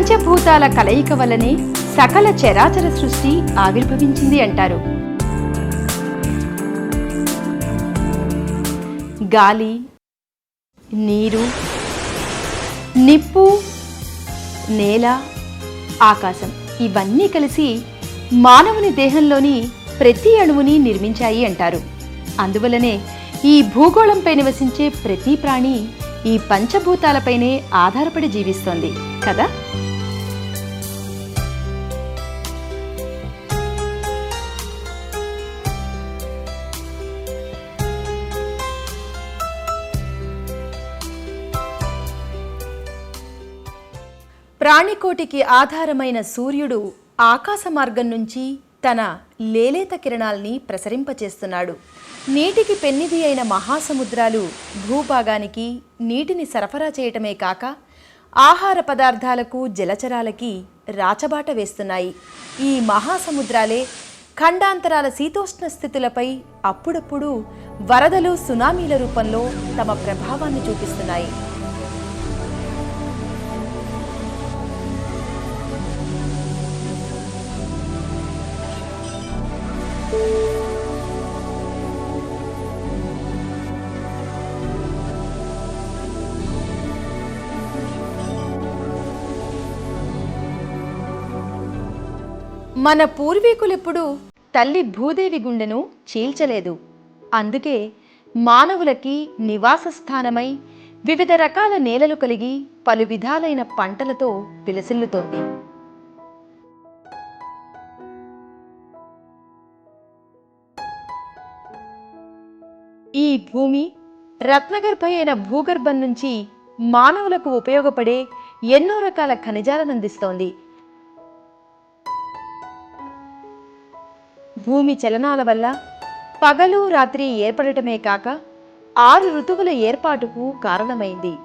పంచభూతాల కలయిక వల్లనే సకల చరాచర సృష్టి ఆవిర్భవించింది అంటారు. గాలి, నీరు, నిప్పు, నేల, ఆకాశం ఇవన్నీ కలిసి మానవుని దేహంలోని ప్రతి అణువుని నిర్మించాయి అంటారు. అందువల్లనే ఈ భూగోళంపై నివసించే ప్రతి ప్రాణి ఈ పంచభూతాలపైనే ఆధారపడి జీవిస్తోంది కదా. ప్రాణికోటికి ఆధారమైన సూర్యుడు ఆకాశ మార్గం నుంచి తన లేలేత కిరణాల్ని ప్రసరింపచేస్తున్నాడు. నీటికి పెన్నిది అయిన మహాసముద్రాలు భూభాగానికి నీటిని సరఫరా చేయటమే కాక ఆహార పదార్థాలకు, జలచరాలకి రాచబాట వేస్తున్నాయి. ఈ మహాసముద్రాలే ఖండాంతరాల శీతోష్ణ స్థితులపై అప్పుడప్పుడు వరదలు, సునామీల రూపంలో తమ ప్రభావాన్ని చూపిస్తున్నాయి. మన పూర్వీకులెప్పుడు తల్లి భూదేవి గుండెను చీల్చలేదు. అందుకే మానవులకి నివాస స్థానమై వివిధ రకాల నేలలు కలిగి పలు విధాలైన పంటలతో విలసిల్లుతోంది. ఈ భూమి రత్నగర్భ అయిన భూగర్భం నుంచి మానవులకు ఉపయోగపడే ఎన్నో రకాల ఖనిజాలను అందిస్తోంది. భూమి చలనాల వల్ల పగలు, రాత్రి ఏర్పడటమే కాక 6 ఋతువుల ఏర్పాటుకు కారణమైంది.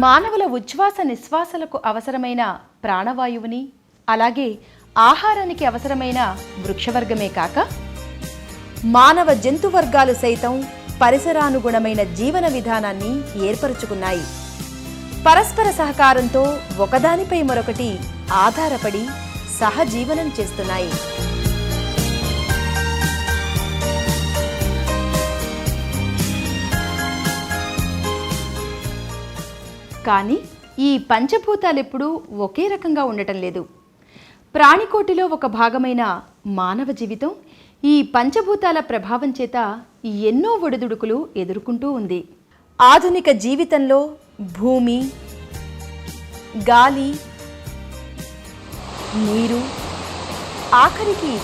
మానవుల ఉచ్ఛ్వాస నిశ్వాసలకు అవసరమైన ప్రాణవాయువుని, అలాగే ఆహారానికి అవసరమైన వృక్షవర్గమే కాక మానవ జంతువర్గాలు సైతం పరిసరానుగుణమైన జీవన విధానాన్ని ఏర్పరచుకున్నాయి. పరస్పర సహకారంతో ఒకదానిపై మరొకటి ఆధారపడి సహజీవనం చేస్తున్నాయి. కానీ ఈ పంచభూతాలెప్పుడూ ఒకే రకంగా ఉండటం లేదు. ప్రాణికోటిలో ఒక భాగమైన మానవ జీవితం ఈ పంచభూతాల ప్రభావం చేత ఎన్నో ఒడిదుడుకులు ఎదుర్కొంటూ ఉంది. ఆధునిక జీవితంలో భూమి, గాలి, నీరు, ఆఖరికి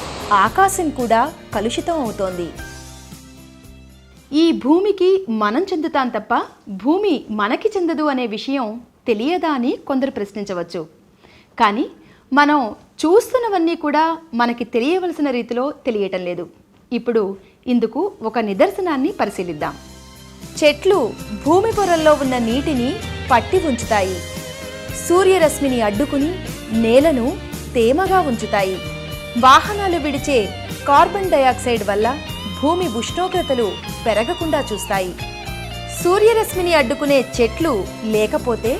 ఆకాశం కూడా కలుషితం అవుతోంది. ఈ భూమికి మనం చెందుతాం తప్ప భూమి మనకి చెందదు అనే విషయం తెలియదా అని కొందరు ప్రశ్నించవచ్చు. కానీ మనం చూస్తున్నవన్నీ కూడా మనకి తెలియవలసిన రీతిలో తెలియటం లేదు. ఇప్పుడు ఇందుకు ఒక నిదర్శనాన్ని పరిశీలిద్దాం. చెట్లు భూమి పొరల్లో ఉన్న నీటిని పట్టి ఉంచుతాయి. సూర్యరశ్మిని అడ్డుకుని నేలను తేమగా ఉంచుతాయి. వాహనాలు విడిచే కార్బన్ డయాక్సైడ్ వల్ల భూమి ఉష్ణోగ్రతలు పెరగకుండా చూస్తాయి. సూర్యరశ్మిని అడ్డుకునే చెట్లు లేకపోతే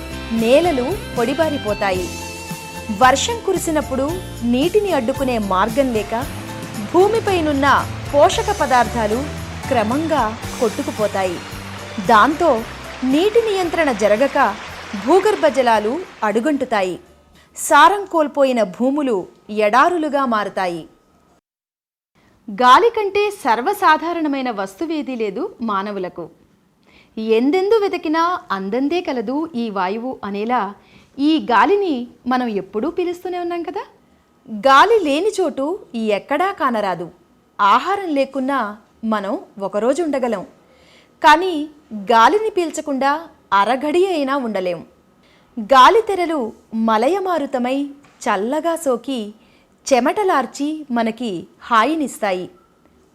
నేలలు పొడిబారిపోతాయి. వర్షం కురిసినప్పుడు నీటిని అడ్డుకునే మార్గం లేక భూమిపైనున్న పోషక పదార్థాలు క్రమంగా కొట్టుకుపోతాయి. దాంతో నీటి నియంత్రణ జరగక భూగర్భ జలాలు అడుగంటుతాయి. సారం కోల్పోయిన భూములు ఎడారులుగా మారుతాయి. గాలి కంటే సర్వసాధారణమైన వస్తువేదీ లేదు మానవులకు. ఎందెందు వెతికినా అందందే కలదు ఈ వాయువు అనేలా ఈ గాలిని మనం ఎప్పుడూ పీలుస్తూనే ఉన్నాం కదా. గాలి లేని చోటు ఎక్కడా కానరాదు. ఆహారం లేకున్నా మనం ఒకరోజు ఉండగలం, కానీ గాలిని పీల్చకుండా అరగడి అయినా ఉండలేం. గాలి తెరలు మలయమారుతమై చల్లగా సోకి చెమటలార్చి మనకి హాయినిస్తాయి.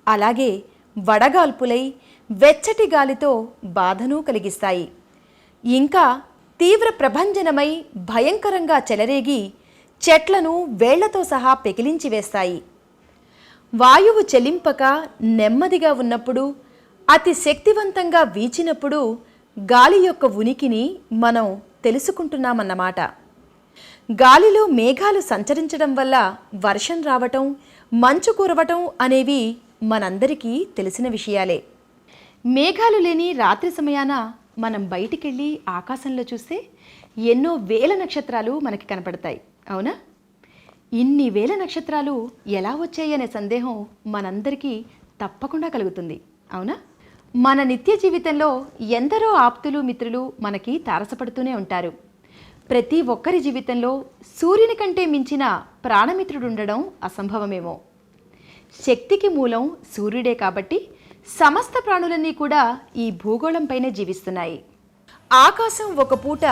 అలాగే వడగాల్పులై వెచ్చటి గాలితో బాధను కలిగిస్తాయి. ఇంకా తీవ్ర ప్రభంజనమై భయంకరంగా చెలరేగి చెట్లను వేళ్లతో సహా పెకిలించి వేస్తాయి. వాయువు చెలింపక నెమ్మదిగా ఉన్నప్పుడు, అతి శక్తివంతంగా వీచినప్పుడు గాలి యొక్క ఉనికిని మనం తెలుసుకుంటున్నామన్నమాట. గాలిలో మేఘాలు సంచరించడం వల్ల వర్షం రావటం, మంచు కురవటం అనేవి మనందరికీ తెలిసిన విషయాలే. మేఘాలు లేని రాత్రి సమయాన మనం బయటికెళ్ళి ఆకాశంలో చూస్తే ఎన్నో వేల నక్షత్రాలు మనకి కనపడతాయి, అవునా? ఇన్ని వేల నక్షత్రాలు ఎలా వచ్చాయనే సందేహం మనందరికీ తప్పకుండా కలుగుతుంది, అవునా? మన నిత్య జీవితంలో ఎందరో ఆప్తులు మిత్రులు మనకి తారసపడుతూనే ఉంటారు. ప్రతి ఒక్కరి జీవితంలో సూర్యుని కంటే మించిన ప్రాణమిత్రుడుండడం అసంభవమేమో. శక్తికి మూలం సూర్యుడే కాబట్టి సమస్త ప్రాణులన్నీ కూడా ఈ భూగోళంపైనే జీవిస్తున్నాయి. ఆకాశం ఒక పూట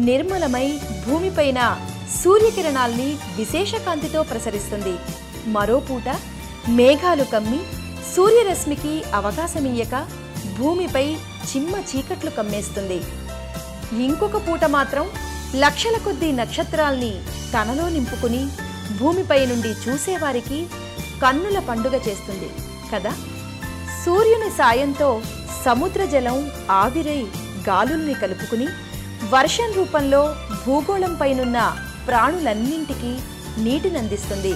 నిర్మలమై భూమిపైన సూర్యకిరణాల్ని విశేష కాంతితో ప్రసరిస్తుంది. మరో పూట మేఘాలు కమ్మి సూర్యరశ్మికి అవకాశమియ్యక భూమిపై చిమ్మ చీకట్లు కమ్మేస్తుంది. ఇంకొక పూట మాత్రం లక్షల కొద్దీ నక్షత్రాల్ని తనలో నింపుకుని భూమిపై నుండి చూసేవారికి కన్నుల పండుగ చేస్తుంది కదా. సూర్యుని సాయంతో సముద్ర జలం ఆవిరై గాలుల్ని కలుపుకుని వర్షం రూపంలో భూగోళంపైనున్న ప్రాణులన్నింటికీ నీటినందిస్తుంది.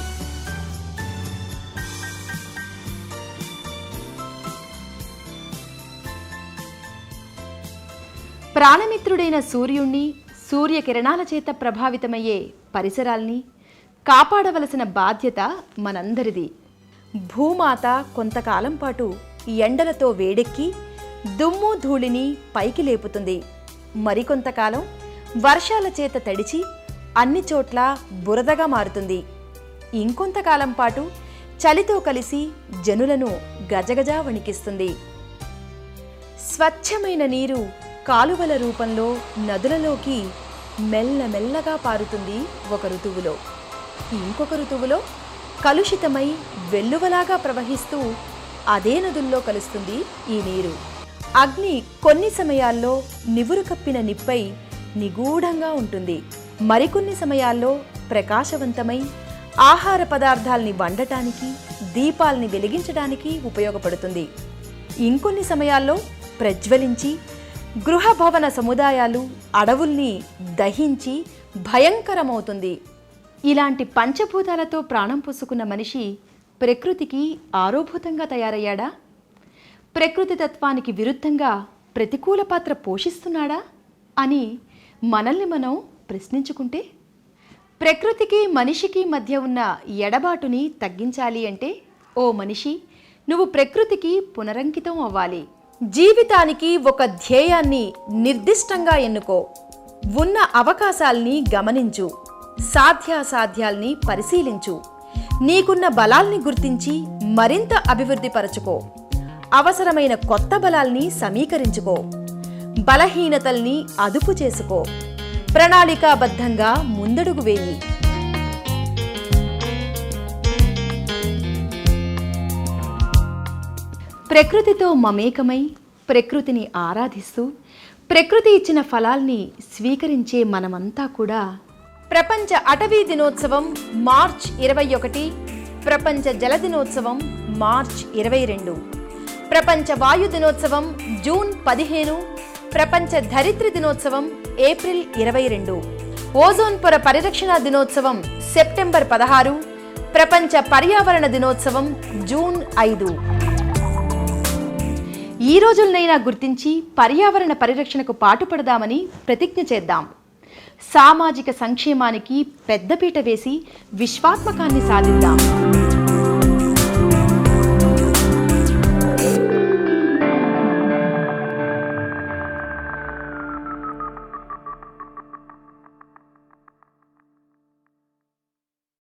ప్రాణమిత్రుడైన సూర్యుణ్ణి, సూర్యకిరణాల చేత ప్రభావితమయ్యే పరిసరాల్ని కాపాడవలసిన బాధ్యత మనందరిది. భూమాత కొంతకాలం పాటు ఎండలతో వేడెక్కి దుమ్ము ధూళిని పైకి లేపుతుంది. మరికొంతకాలం వర్షాల చేత తడిచి అన్ని చోట్ల బురదగా మారుతుంది. ఇంకొంతకాలం పాటు చలితో కలిసి జనులను గజగజ వణికిస్తుంది. స్వచ్ఛమైన నీరు కాలువల రూపంలో నదులలోకి మెల్లమెల్లగా పారుతుంది ఒక ఋతువులో. ఇంకొక ఋతువులో కలుషితమై వెల్లువలాగా ప్రవహిస్తూ అదే నదుల్లో కలుస్తుంది ఈ నీరు. అగ్ని కొన్ని సమయాల్లో నివురు కప్పిన నిప్పై నిగూఢంగా ఉంటుంది. మరికొన్ని సమయాల్లో ప్రకాశవంతమై ఆహార పదార్థాల్ని వండటానికి, దీపాల్ని వెలిగించడానికి ఉపయోగపడుతుంది. ఇంకొన్ని సమయాల్లో ప్రజ్వలించి గృహ భవన సముదాయాలు, అడవుల్ని దహించి భయంకరమవుతుంది. ఇలాంటి పంచభూతాలతో ప్రాణం పోసుకున్న మనిషి ప్రకృతికి ఆరోభూతంగా తయారయ్యాడా? ప్రకృతి తత్వానికి విరుద్ధంగా ప్రతికూల పాత్ర పోషిస్తున్నాడా అని మనల్ని మనం ప్రశ్నించుకుంటే, ప్రకృతికి మనిషికి మధ్య ఉన్న ఎడబాటుని తగ్గించాలి అంటే, ఓ మనిషి, నువ్వు ప్రకృతికి పునరంకితం అవ్వాలి. జీవితానికి ఒక ధ్యేయాన్ని నిర్దిష్టంగా ఎన్నుకో. ఉన్న అవకాశాల్ని గమనించు. సాధ్యాసాధ్యాల్ని పరిశీలించు. నీకున్న బలాల్ని గుర్తించి మరింత అభివృద్ధి పరచుకో. అవసరమైన కొత్త బలాల్ని సమీకరించుకో. బలహీనతల్ని అదుపు చేసుకో. ప్రణాళికాబద్ధంగా ముందడుగు వేయి. ప్రకృతితో మమేకమై ప్రకృతిని ఆరాధిస్తూ ప్రకృతి ఇచ్చిన ఫలాల్ని స్వీకరించే మనమంతా కూడా ప్రపంచ అటవీ దినోత్సవం మార్చ్ 21, ప్రపంచ జల దినోత్సవం మార్చ్ 22, ప్రపంచ వాయు దినోత్సవం జూన్ 15, ప్రపంచ ధరిత్రి దినోత్సవం ఏప్రిల్ 22, ఓజోన్ పొర పరిరక్షణ దినోత్సవం సెప్టెంబర్ 16, ప్రపంచ పర్యావరణ దినోత్సవం జూన్ 5. ఈ రోజులనైనా గుర్తించి పర్యావరణ పరిరక్షణకు పాటుపడదామని ప్రతిజ్ఞ చేద్దాం. సామాజిక సంక్షేమానికి పెద్దపీట వేసి విశ్వాత్మకాన్ని సాధిద్దాం.